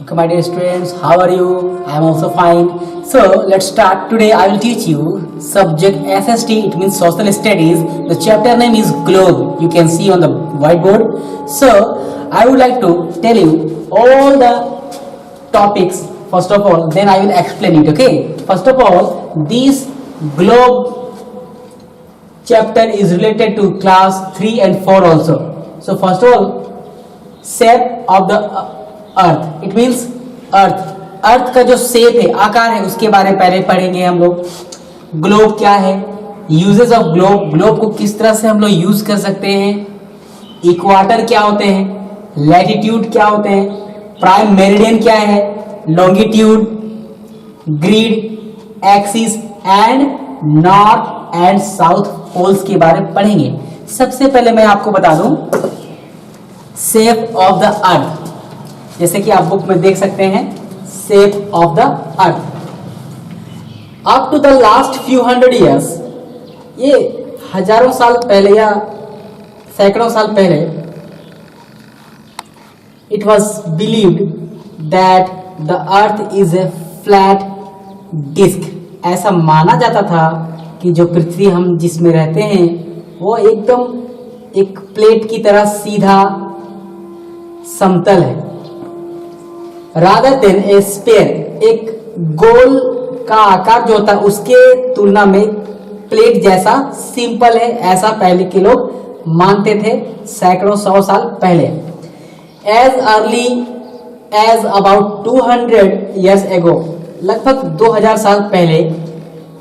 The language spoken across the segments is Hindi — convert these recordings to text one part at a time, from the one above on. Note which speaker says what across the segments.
Speaker 1: Okay, my dear students, how are you? I am also fine. So let's start. Today I will teach you subject SST. It means Social Studies. The chapter name is Globe. You can see on the whiteboard. So I would like to tell you all the topics first of all. Then I will explain it. Okay. First of all, this globe chapter is related to class 3 and 4 also. So first of all, shape of the earth, it means earth का जो शेप है, आकार है, उसके बारे में पहले पढ़ेंगे हम लोग। ग्लोब क्या है, यूजेस ऑफ ग्लोब को किस तरह से हम लोग यूज कर सकते हैं, इक्वाटर क्या होते हैं, लैटिट्यूड क्या होते हैं, प्राइम मेरिडियन क्या है, longitude, grid, axis and north and south poles के बारे में पढ़ेंगे। सबसे पहले मैं आपको बता दूं शेप ऑफ द अर्थ, जैसे कि आप बुक में देख सकते हैं, shape of the earth. Up to the last few hundred years, ये हजारों साल पहले या सैकड़ों साल पहले, it was believed that the earth is a flat disc. ऐसा माना जाता था कि जो पृथ्वी हम जिसमें रहते हैं वो एकदम एक प्लेट की तरह सीधा समतल है। रादर देन ए स्फीयर, एक गोल का आकार जो होता है उसके तुलना में प्लेट जैसा सिंपल है, ऐसा पहले के लोग मानते थे सैकड़ों 100 साल पहले। As early as about 200 years ago, लगभग 2000 साल पहले,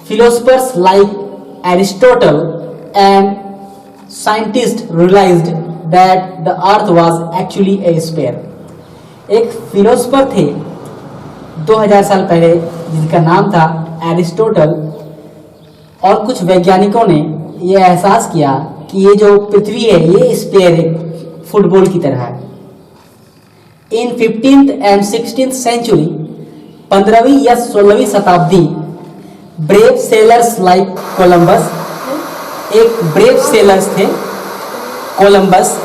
Speaker 1: philosophers like Aristotle and scientist realised that the earth was actually a sphere. एक फिलोसफर थे 2000 साल पहले जिनका नाम था एरिस्टोटल, और कुछ वैज्ञानिकों ने यह एहसास किया कि ये जो पृथ्वी है ये स्फीयर है, फुटबॉल की तरह है। इन 15th एंड 16th सेंचुरी, 15वीं या 16वीं शताब्दी, ब्रेव सेलर्स लाइक कोलंबस, एक ब्रेव सेलर्स थे कोलंबस,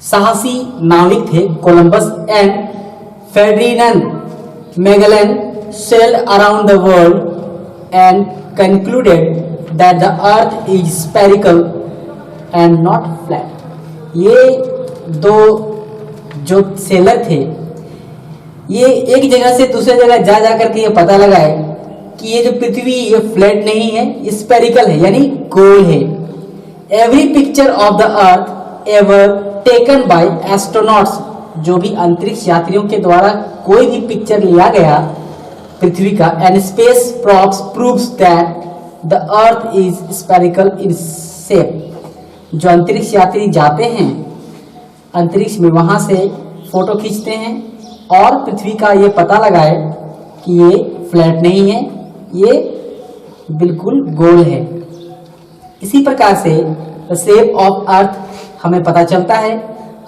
Speaker 1: साहसी नाविक थे Columbus, and Ferdinand Magellan sailed around the world and concluded that the earth is spherical and not flat. ये दो जो सेलर थे, ये एक जगह से दूसरे जगह जा जा करके ये पता लगाए कि ये जो पृथ्वी ये फ्लैट नहीं है, स्फेरिकल है, यानी गोल है। Every picture of the earth ever taken by astronauts, जो भी अंतरिक्ष यात्रियों के द्वारा कोई भी पिक्चर लिया गया पृथ्वी का, and space props proves that the earth is spherical in shape. जो अंतरिक्ष यात्री जाते हैं अंतरिक्ष में, वहां से फोटो खींचते हैं और पृथ्वी का ये पता लगाए कि ये फ्लैट नहीं है, ये बिल्कुल गोल है। इसी प्रकार से द शेप ऑफ अर्थ हमें पता चलता है।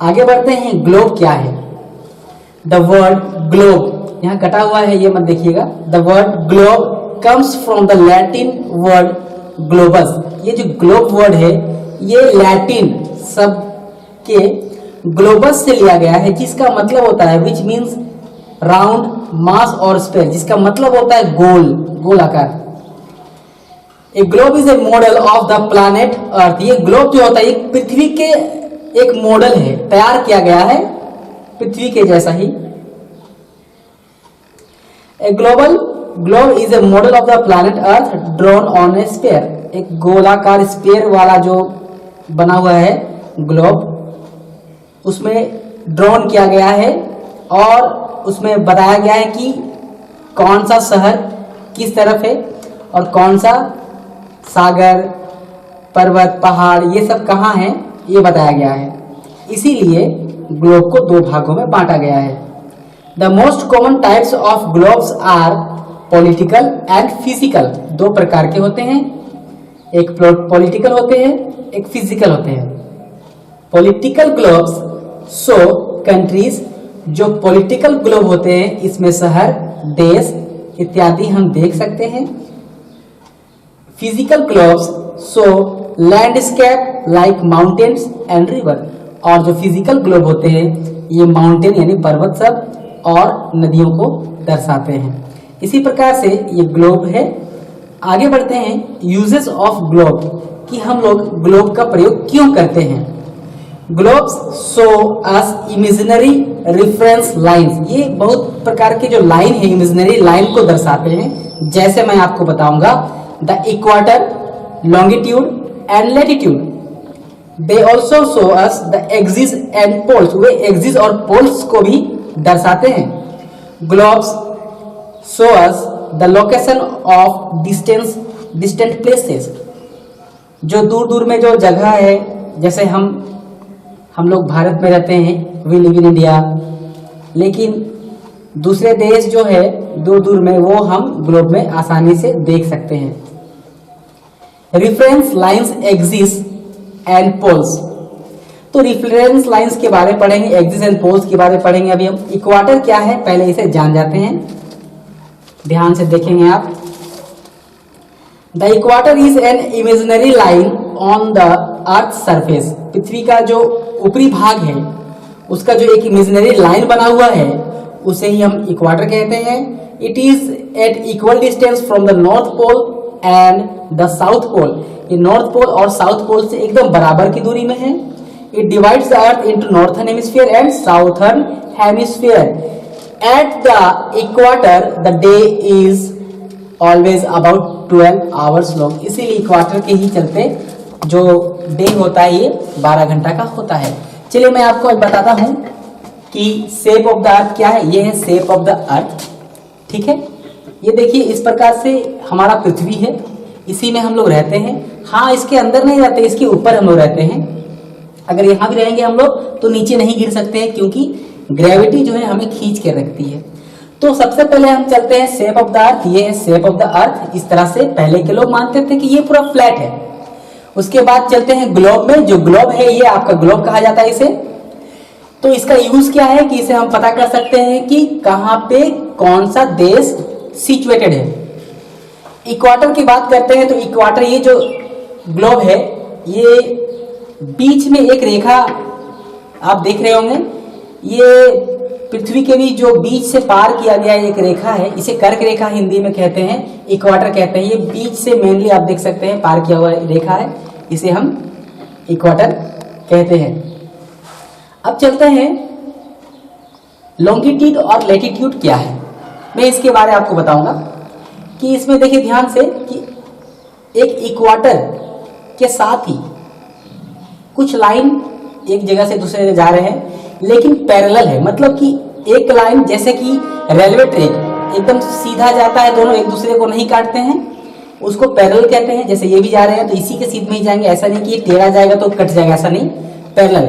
Speaker 1: आगे बढ़ते हैं, ग्लोब क्या है। द वर्ड ग्लोब यहाँ कटा हुआ है, ये मत देखिएगा। The word globe comes from the Latin word globus. ये जो ग्लोब वर्ड है ये लैटिन शब्द के ग्लोबस से लिया गया है, जिसका मतलब होता है विच मीन्स राउंड, मास और स्फीयर, जिसका मतलब होता है गोल, गोल आकार। A globe is a model of the planet earth. ये ग्लोब जो होता है एक पृथ्वी के एक मॉडल है, तैयार किया गया है पृथ्वी के जैसा ही। A globe is a model of the planet earth drawn on a sphere. एक गोलाकार स्फीयर वाला जो बना हुआ है ग्लोब, उसमें ड्रॉन किया गया है और उसमें बताया गया है कि कौन सा शहर किस तरफ है और कौन सा सागर, पर्वत, पहाड़, ये सब कहाँ हैं ये बताया गया है। इसीलिए ग्लोब को दो भागों में बांटा गया है। The most common types of globes are political and physical. दो प्रकार के होते हैं, एक पॉलिटिकल होते हैं, एक फिजिकल होते हैं। Political globes show countries. जो पॉलिटिकल ग्लोब होते हैं इसमें शहर, देश इत्यादि हम देख सकते हैं। Physical globes show landscape like mountains and river. और जो फिजिकल ग्लोब होते हैं ये माउंटेन यानी पर्वत सब और नदियों को दर्शाते हैं। इसी प्रकार से ये ग्लोब है। आगे बढ़ते हैं, यूजेस ऑफ ग्लोब, कि हम लोग ग्लोब का प्रयोग क्यों करते हैं। Globes show us imaginary reference lines, ये बहुत प्रकार के जो लाइन है इमेजिनरी लाइन को दर्शाते हैं। जैसे मैं आपको बताऊंगा, the equator, longitude and latitude. They also show us the axis and poles, वे एक्सिस और पोल्स को भी दर्शाते हैं। Globes show us the location of distant places, जो दूर दूर में जो जगह है, जैसे हम लोग भारत में रहते हैं, वी लिव इन इंडिया, लेकिन दूसरे देश जो है दूर दूर में, वो हम ग्लोब में आसानी से देख सकते हैं। Reference lines, axis and poles, तो रेफरेंस लाइंस के बारे में पढ़ेंगे, एक्सिस एंड पोल्स के बारे में पढ़ेंगे। अभी हम इक्वाटर क्या है पहले इसे जान जाते हैं, ध्यान से देखेंगे आप। The equator is an imaginary line on the earth surface, पृथ्वी का जो ऊपरी भाग है उसका जो एक इमेजिनरी लाइन बना हुआ है उसे ही हम इक्वाटर कहते हैं। It is at equal distance from the north pole and the south pole, ये नॉर्थ पोल और साउथ पोल से एकदम बराबर की दूरी में है। It divides the earth into northern hemisphere and southern hemisphere. At the equator the day is always about 12 hours long, इसीलिए इक्वाटर के ही चलते जो डे होता है ये 12 घंटा का होता है। चलिए मैं आपको आज बताता हूं कि शेप ऑफ द अर्थ क्या है। ये है शेप ऑफ द अर्थ, ठीक है। ये देखिए इस प्रकार से हमारा पृथ्वी है, इसी में हम लोग रहते हैं। हाँ, इसके अंदर नहीं रहते, इसके ऊपर हम लोग रहते हैं। अगर यहाँ भी रहेंगे हम लोग तो नीचे नहीं गिर सकते हैं, क्योंकि ग्रेविटी जो है हमें खींच के रखती है। तो सबसे पहले हम चलते हैं शेप ऑफ द अर्थ। ये है शेप ऑफ द अर्थ, इस तरह से पहले के लोग मानते थे कि ये पूरा फ्लैट है। उसके बाद चलते हैं ग्लोब में। जो ग्लोब है ये आपका ग्लोब कहा जाता है इसे। तो इसका यूज क्या है कि इसे हम पता कर सकते हैं कि कहां पे कौन सा देश सिचुएटेड है। इक्वाटर की बात करते हैं तो इक्वाटर, ये जो ग्लोब है ये बीच में एक रेखा आप देख रहे होंगे, ये पृथ्वी के भी जो बीच से पार किया गया एक रेखा है, इसे कर्क रेखा हिंदी में कहते हैं, इक्वाटर कहते हैं। ये बीच से मेनली आप देख सकते हैं पार किया हुआ रेखा है, इसे हम इक्वाटर कहते हैं। अब चलते हैं लॉन्गिट्यूड और लैटिट्यूड क्या है, मैं इसके बारे में आपको बताऊंगा। कि इसमें देखिए ध्यान से कि एक इक्वाटर के साथ ही कुछ लाइन एक जगह से दूसरे जगह जा रहे हैं, लेकिन पैरेलल है। मतलब कि एक लाइन जैसे कि रेलवे ट्रैक एकदम सीधा जाता है, दोनों एक दूसरे को नहीं काटते हैं, उसको पैरेलल कहते हैं। जैसे ये भी जा रहे हैं तो इसी के सीध में ही जाएंगे, ऐसा नहीं कि टेढ़ा जाएगा तो कट जाएगा, ऐसा नहीं, पैरेलल।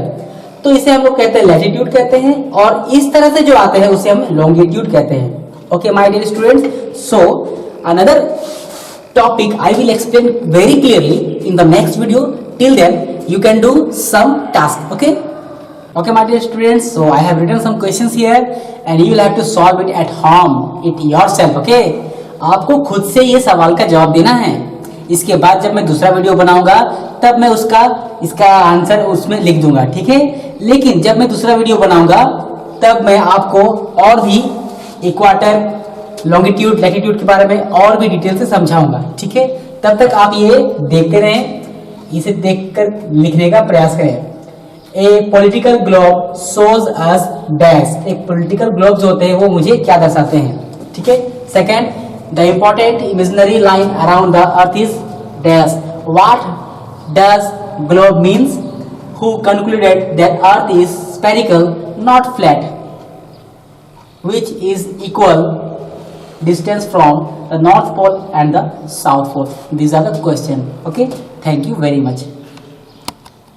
Speaker 1: तो इसे हम लोग कहते हैं लैटिट्यूड कहते हैं, और इस तरह से जो आते हैं उसे हम लॉन्गिट्यूड कहते हैं। Okay my dear students, so another topic I will explain very clearly in the next video. Till then you can do some task. Okay my dear students, so I have written some questions here and you will have to solve it at home it yourself. Okay, आपको खुद से ये सवाल का जवाब देना है। इसके बाद जब मैं दूसरा वीडियो बनाऊंगा तब मैं इसका आंसर उसमें लिख दूंगा, ठीक है। लेकिन जब मैं दूसरा वीडियो बनाऊंगा तब मैं आपको और भी इक्वाटर, लॉन्गिट्यूड, लैटिट्यूड के बारे में और भी डिटेल से समझाऊंगा, ठीक है। तब तक आप ये देखते रहें, इसे देखकर लिखने का प्रयास करें। A political globe shows us dash, एक पॉलिटिकल ग्लोब जो होते हैं वो मुझे क्या दर्शाते हैं, ठीक है। Second, the important imaginary line around the earth is dash, what does globe means, who concluded that earth is spherical not flat, which is equal distance from the north pole and the south pole. These are the question. Okay, thank you very much.